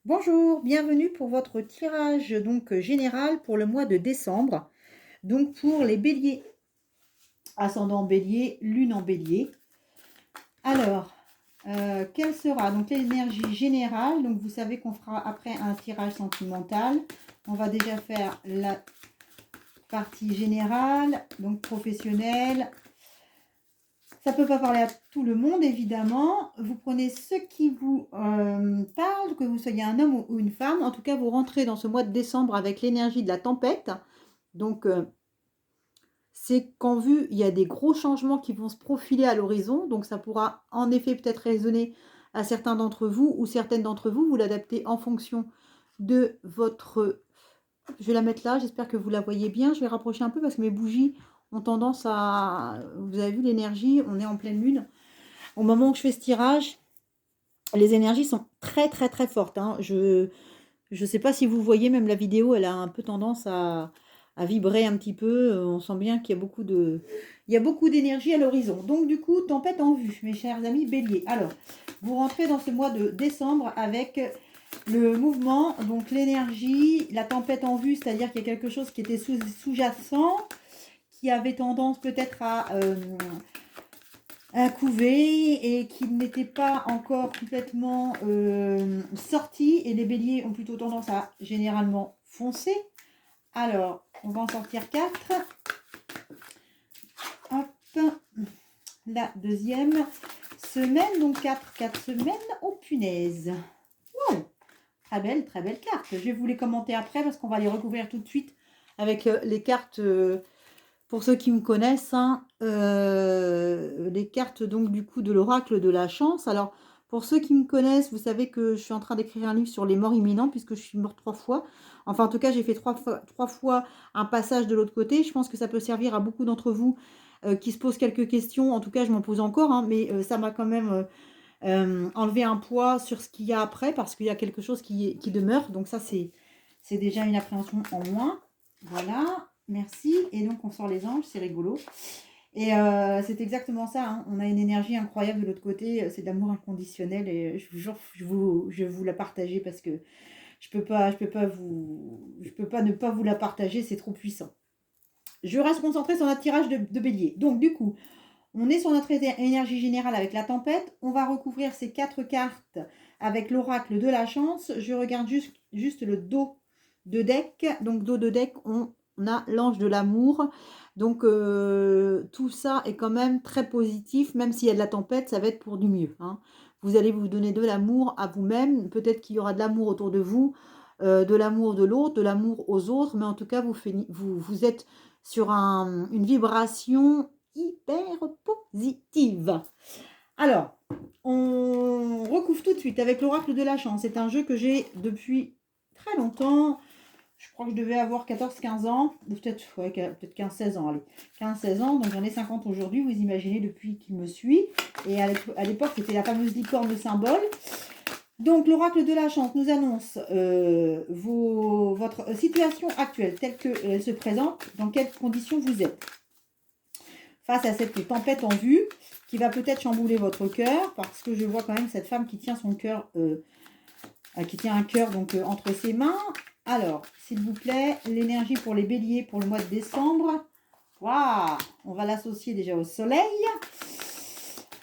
Bonjour, bienvenue pour votre tirage général pour le mois de décembre. Donc pour les béliers, ascendant bélier, lune en bélier. Alors, quelle sera donc l'énergie générale? Donc vous savez qu'on fera après un tirage sentimental. On va déjà faire la partie générale, donc professionnelle. Ça ne peut pas parler à tout le monde, évidemment. Vous prenez ce qui vous parle, que vous soyez un homme ou une femme. En tout cas, vous rentrez dans ce mois de décembre avec l'énergie de la tempête. Donc, c'est qu'en vue, il y a des gros changements qui vont se profiler à l'horizon. Donc, ça pourra en effet peut-être résonner à certains d'entre vous ou certaines d'entre vous. Vous l'adaptez en fonction de votre... Je vais la mettre là, j'espère que vous la voyez bien. Je vais rapprocher un peu parce que mes bougies ont tendance à... Vous avez vu l'énergie, on est en pleine lune. Au moment où je fais ce tirage, les énergies sont très très très fortes. Hein. Je ne sais pas si vous voyez, même la vidéo, elle a un peu tendance à vibrer un petit peu. On sent bien qu'il y a beaucoup d'énergie à l'horizon. Donc du coup, tempête en vue, mes chers amis béliers. Alors, vous rentrez dans ce mois de décembre avec le mouvement, donc l'énergie, la tempête en vue, c'est-à-dire qu'il y a quelque chose qui était sous-jacent, qui avait tendance peut-être à couver et qui n'était pas encore complètement sorti. Et les béliers ont plutôt tendance à généralement foncer. Alors, on va en sortir 4. Hop, la deuxième semaine, donc 4 semaines. Oh punaise. Wow, très belle carte. Je vais vous les commenter après parce qu'on va les recouvrir tout de suite avec les cartes... pour ceux qui me connaissent, hein, les cartes donc du coup de l'oracle de la chance. Alors, pour ceux qui me connaissent, vous savez que je suis en train d'écrire un livre sur les morts imminentes puisque je suis morte 3 fois. Enfin, en tout cas, j'ai fait trois fois un passage de l'autre côté. Je pense que ça peut servir à beaucoup d'entre vous qui se posent quelques questions. En tout cas, je m'en pose encore, hein, mais ça m'a quand même enlevé un poids sur ce qu'il y a après parce qu'il y a quelque chose qui demeure. Donc ça, c'est déjà une appréhension en moins. Voilà. Merci. Et donc, on sort les anges, c'est rigolo. Et c'est exactement ça. Hein. On a une énergie incroyable de l'autre côté. C'est d'amour inconditionnel. Et je vous jure, je vais vous la partager parce que je peux pas ne pas vous la partager. C'est trop puissant. Je reste concentrée sur notre tirage de bélier. Donc, du coup, on est sur notre énergie générale avec la tempête. On va recouvrir ces 4 cartes avec l'oracle de la chance. Je regarde juste le dos de deck. Donc, dos de deck, on a l'ange de l'amour. Donc, tout ça est quand même très positif. Même s'il y a de la tempête, ça va être pour du mieux. Hein. Vous allez vous donner de l'amour à vous-même. Peut-être qu'il y aura de l'amour autour de vous, de l'amour de l'autre, de l'amour aux autres. Mais en tout cas, vous êtes sur une vibration hyper positive. Alors, on recouvre tout de suite avec l'oracle de la chance. C'est un jeu que j'ai depuis très longtemps. Je crois que je devais avoir 14-15 ans, ou peut-être peut 15-16 ans, allez, 15-16 ans, donc j'en ai 50 aujourd'hui, vous imaginez depuis qu'il me suit. Et à l'époque, c'était la fameuse licorne symbole. Donc, l'oracle de la chance nous annonce votre situation actuelle telle qu'elle se présente, dans quelles conditions vous êtes. Face à cette tempête en vue qui va peut-être chambouler votre cœur, parce que je vois quand même cette femme qui tient son cœur, qui tient un cœur donc entre ses mains. Alors, s'il vous plaît, l'énergie pour les béliers pour le mois de décembre. Waouh, on va l'associer déjà au soleil.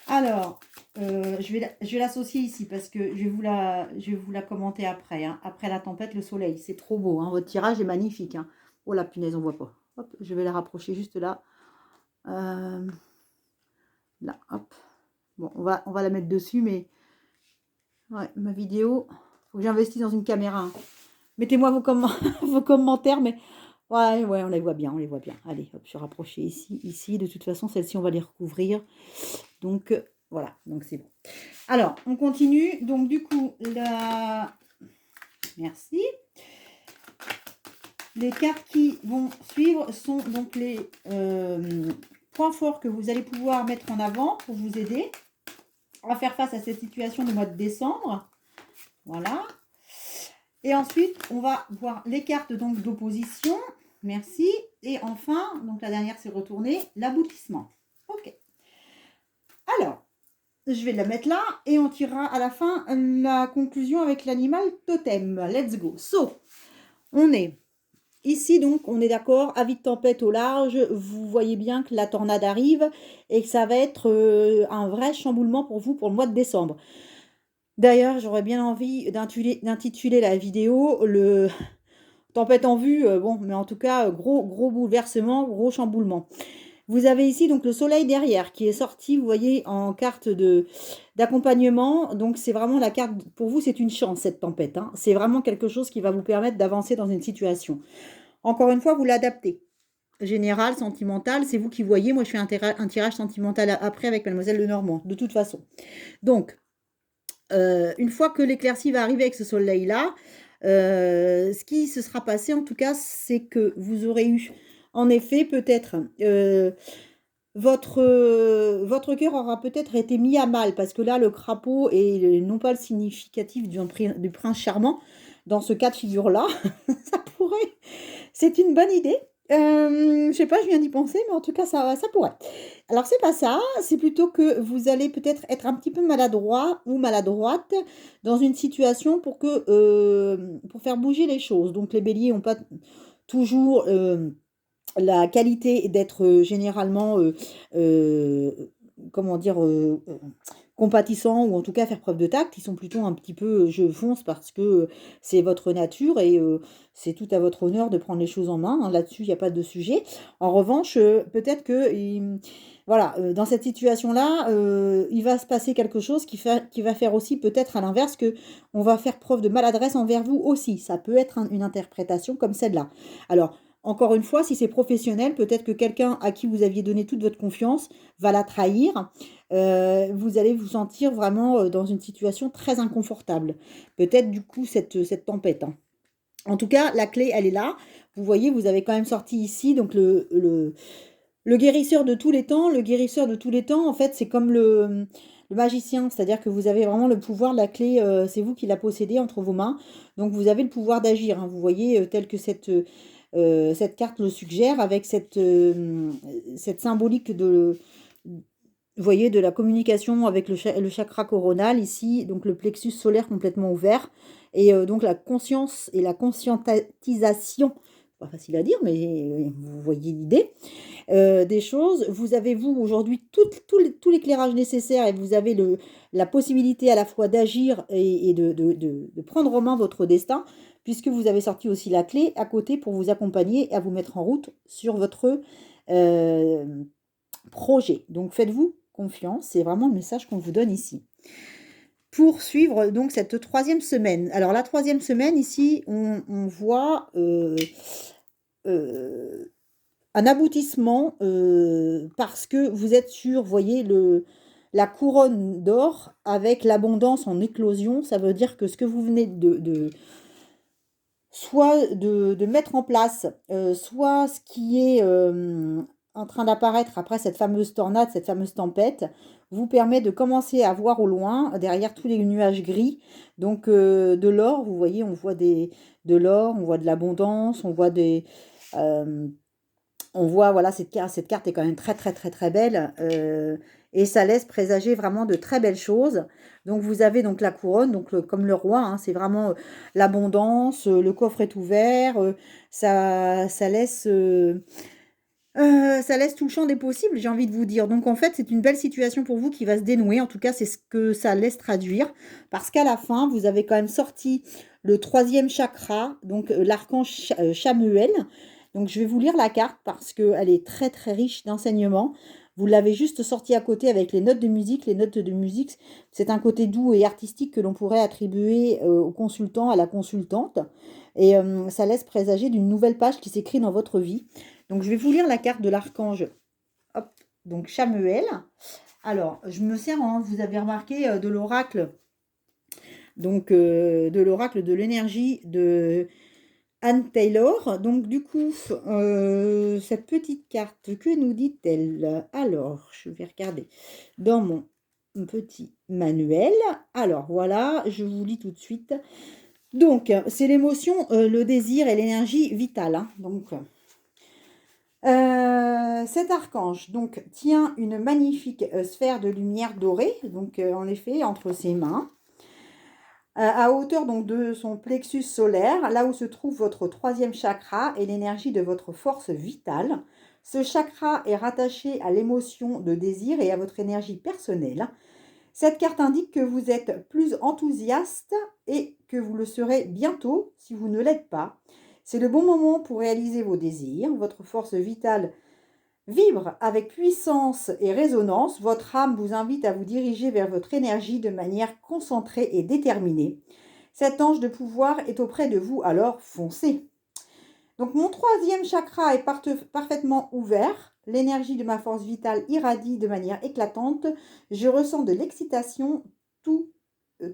Alors, je vais l'associer ici parce que je vais vous la commenter après. Hein. Après la tempête, le soleil, c'est trop beau. Hein. Votre tirage est magnifique. Hein. Oh la punaise, on voit pas. Hop, je vais la rapprocher juste là. Là, hop. Bon, on va la mettre dessus, mais ouais, ma vidéo, faut que j'investisse dans une caméra. Hein. Mettez-moi vos commentaires, mais ouais, on les voit bien, on les voit bien. Allez, hop, je vais rapprocher ici. De toute façon, celles-ci, on va les recouvrir. Donc, voilà, donc c'est bon. Alors, on continue. Donc, du coup, merci. Les cartes qui vont suivre sont donc les points forts que vous allez pouvoir mettre en avant pour vous aider à faire face à cette situation du mois de décembre. Voilà. Et ensuite, on va voir les cartes donc d'opposition. Merci. Et enfin, donc la dernière, c'est retourner l'aboutissement. Ok. Alors, je vais la mettre là et on tirera à la fin la conclusion avec l'animal totem. Let's go. So, on est ici, donc, on est d'accord, avis de tempête au large. Vous voyez bien que la tornade arrive et que ça va être un vrai chamboulement pour vous pour le mois de décembre. D'ailleurs, j'aurais bien envie d'intituler la vidéo le tempête en vue, bon, mais en tout cas, gros bouleversement, gros chamboulement. Vous avez ici donc le soleil derrière qui est sorti, vous voyez, en carte d'accompagnement. Donc, c'est vraiment la carte, pour vous, c'est une chance, cette tempête. Hein. C'est vraiment quelque chose qui va vous permettre d'avancer dans une situation. Encore une fois, vous l'adaptez. Général, sentimental, c'est vous qui voyez. Moi, je fais un tirage sentimental après avec Mademoiselle Lenormand, de toute façon. Donc, une fois que l'éclaircie va arriver avec ce soleil-là, ce qui se sera passé, en tout cas, c'est que vous aurez eu, en effet, peut-être, votre cœur aura peut-être été mis à mal, parce que là, le crapaud est non pas le significatif du prince charmant, dans ce cas de figure-là, ça pourrait, c'est une bonne idée. Je sais pas, je viens d'y penser, mais en tout cas, ça pourrait. Alors, c'est pas ça, c'est plutôt que vous allez peut-être être un petit peu maladroit ou maladroite dans une situation pour faire bouger les choses. Donc, les béliers n'ont pas toujours la qualité d'être généralement, comment dire, compatissants ou en tout cas faire preuve de tact. Ils sont plutôt un petit peu je fonce parce que c'est votre nature et c'est tout à votre honneur de prendre les choses en main. Hein. Là-dessus, il n'y a pas de sujet. En revanche, peut-être que voilà, dans cette situation-là, il va se passer quelque chose qui va faire aussi peut-être à l'inverse que on va faire preuve de maladresse envers vous aussi. Ça peut être une interprétation comme celle-là. Alors, encore une fois, si c'est professionnel, peut-être que quelqu'un à qui vous aviez donné toute votre confiance va la trahir. Vous allez vous sentir vraiment dans une situation très inconfortable. Peut-être du coup cette tempête. Hein. En tout cas, la clé, elle est là. Vous voyez, vous avez quand même sorti ici donc le guérisseur de tous les temps. Le guérisseur de tous les temps, en fait, c'est comme le magicien, c'est-à-dire que vous avez vraiment le pouvoir, la clé, c'est vous qui la possédez entre vos mains. Donc vous avez le pouvoir d'agir. Hein. Vous voyez, tel que cette carte le suggère, avec cette symbolique vous voyez, de la communication avec le chakra coronal ici, donc le plexus solaire complètement ouvert, et donc la conscience et la conscientisation, pas facile à dire, mais vous voyez l'idée, des choses. Vous avez, vous, aujourd'hui, tout l'éclairage nécessaire et vous avez la possibilité à la fois d'agir et de prendre en main votre destin, puisque vous avez sorti aussi la clé à côté pour vous accompagner et à vous mettre en route sur votre projet. Donc, faites-vous confiance, c'est vraiment le message qu'on vous donne ici. Pour suivre donc cette 3e semaine. Alors, la 3e semaine, ici, on voit un aboutissement parce que vous êtes sur, vous voyez, la couronne d'or avec l'abondance en éclosion. Ça veut dire que ce que vous venez soit de mettre en place, soit ce qui est en train d'apparaître après cette fameuse tornade, cette fameuse tempête, vous permet de commencer à voir au loin, derrière tous les nuages gris, donc de l'or, vous voyez, on voit de l'or, on voit de l'abondance, on voit voilà, cette carte est quand même très, très, très, très belle, et ça laisse présager vraiment de très belles choses. Donc, vous avez donc la couronne, donc comme le roi, hein, c'est vraiment l'abondance, le coffre est ouvert, ça laisse tout le champ des possibles, j'ai envie de vous dire. Donc, en fait, c'est une belle situation pour vous qui va se dénouer. En tout cas, c'est ce que ça laisse traduire. Parce qu'à la fin, vous avez quand même sorti le 3e chakra, donc l'archange Chamuel. Donc, je vais vous lire la carte parce qu'elle est très, très riche d'enseignements. Vous l'avez juste sorti à côté avec les notes de musique. Les notes de musique, c'est un côté doux et artistique que l'on pourrait attribuer au consultant, à la consultante. Et ça laisse présager d'une nouvelle page qui s'écrit dans votre vie. Donc, je vais vous lire la carte de l'archange. Hop, donc Chamuel. Alors, je me sers, vous avez remarqué, de l'oracle. Donc, de l'oracle de l'énergie de Anne Taylor. Donc, du coup, cette petite carte, que nous dit-elle? Alors, je vais regarder dans mon petit manuel. Alors, voilà, je vous lis tout de suite. Donc, c'est l'émotion, le désir et l'énergie vitale. Hein. Donc, Cet archange donc tient une magnifique sphère de lumière dorée, donc en effet entre ses mains, à hauteur donc de son plexus solaire, là où se trouve votre troisième chakra et l'énergie de votre force vitale. Ce chakra est rattaché à l'émotion de désir et à votre énergie personnelle. Cette carte indique que vous êtes plus enthousiaste et que vous le serez bientôt si vous ne l'êtes pas. C'est le bon moment pour réaliser vos désirs. Votre force vitale vibre avec puissance et résonance. Votre âme vous invite à vous diriger vers votre énergie de manière concentrée et déterminée. Cet ange de pouvoir est auprès de vous, alors foncez. Donc mon troisième chakra est parfaitement ouvert. L'énergie de ma force vitale irradie de manière éclatante. Je ressens de l'excitation tout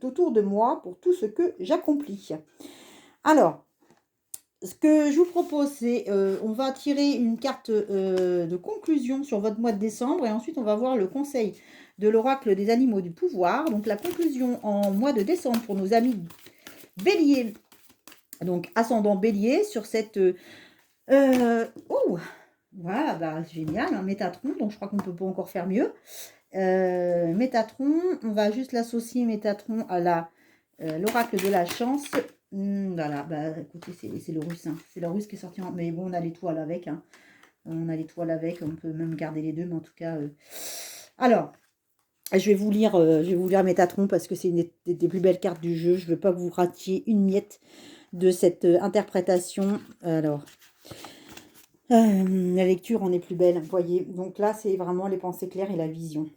autour de moi pour tout ce que j'accomplis. Alors, ce que je vous propose, c'est on va tirer une carte de conclusion sur votre mois de décembre et ensuite on va voir le conseil de l'oracle des animaux du pouvoir. Donc la conclusion en mois de décembre pour nos amis béliers, donc ascendant bélier sur cette... oh, voilà, bah, génial, un Métatron, donc je crois qu'on ne peut pas encore faire mieux. Métatron, on va juste l'associer Métatron à l'oracle de la chance. Voilà, bah écoutez, c'est le russe, hein. C'est le russe qui est sorti mais bon, on a l'étoile avec, hein. On a l'étoile avec, on peut même garder les deux, mais en tout cas... Alors, je vais vous lire Métatron parce que c'est une des plus belles cartes du jeu. Je ne veux pas que vous ratiez une miette de cette interprétation. Alors, la lecture en est plus belle, vous voyez. Donc là, c'est vraiment les pensées claires et la vision.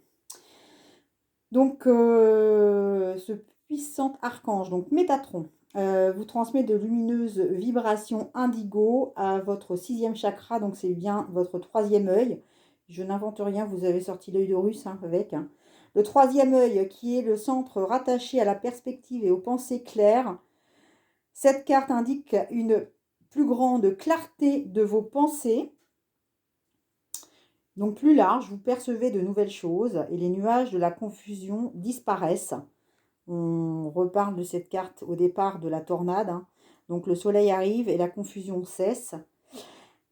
Donc, ce puissant archange, donc Métatron, vous transmet de lumineuses vibrations indigo à votre sixième chakra, donc c'est bien votre troisième œil. Je n'invente rien, vous avez sorti l'œil d'Horus avec. Hein. Le troisième œil qui est le centre rattaché à la perspective et aux pensées claires. Cette carte indique une plus grande clarté de vos pensées. Donc plus large, vous percevez de nouvelles choses et les nuages de la confusion disparaissent. On reparle de cette carte au départ de la tornade. Hein. Donc le soleil arrive et la confusion cesse.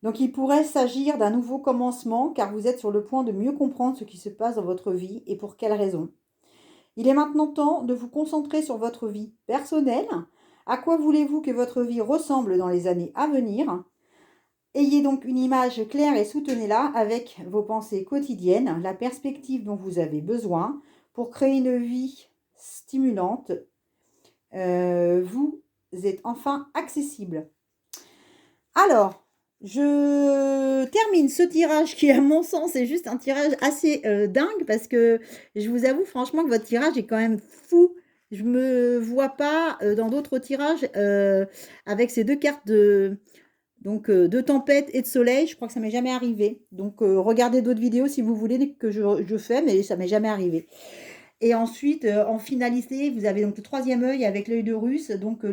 Donc il pourrait s'agir d'un nouveau commencement car vous êtes sur le point de mieux comprendre ce qui se passe dans votre vie et pour quelles raisons. Il est maintenant temps de vous concentrer sur votre vie personnelle. À quoi voulez-vous que votre vie ressemble dans les années à venir ? Ayez donc une image claire et soutenez-la avec vos pensées quotidiennes, la perspective dont vous avez besoin pour créer une vie stimulante. Vous êtes enfin accessible. Alors, je termine ce tirage qui, à mon sens, est juste un tirage assez dingue parce que je vous avoue franchement que votre tirage est quand même fou. Je ne me vois pas dans d'autres tirages avec ces deux cartes de tempête et de soleil. Je crois que ça m'est jamais arrivé. Donc, regardez d'autres vidéos si vous voulez que je fais, mais ça m'est jamais arrivé. Et ensuite, en finalité, vous avez donc le troisième œil avec l'œil de Russe. Donc,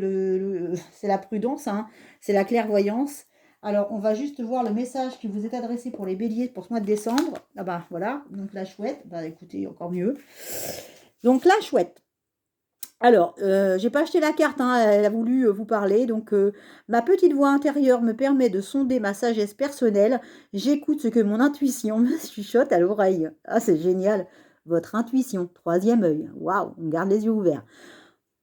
c'est la prudence, hein, c'est la clairvoyance. Alors, on va juste voir le message qui vous est adressé pour les béliers pour ce mois de décembre. Ah bah, voilà, donc la chouette. Bah, écoutez, encore mieux. Donc, la chouette. Alors, j'ai pas acheté la carte, hein, elle a voulu vous parler. Donc, ma petite voix intérieure me permet de sonder ma sagesse personnelle. J'écoute ce que mon intuition me chuchote à l'oreille. Ah, c'est génial. Votre intuition, troisième œil. Waouh, on garde les yeux ouverts.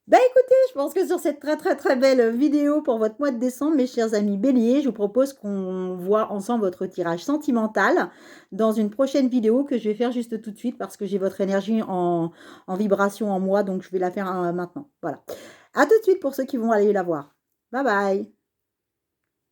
Bah écoutez, je pense que sur cette très belle vidéo pour votre mois de décembre, mes chers amis béliers, je vous propose qu'on voit ensemble votre tirage sentimental dans une prochaine vidéo que je vais faire juste tout de suite parce que j'ai votre énergie en vibration en moi, donc je vais la faire maintenant. Voilà. À tout de suite pour ceux qui vont aller la voir. Bye bye.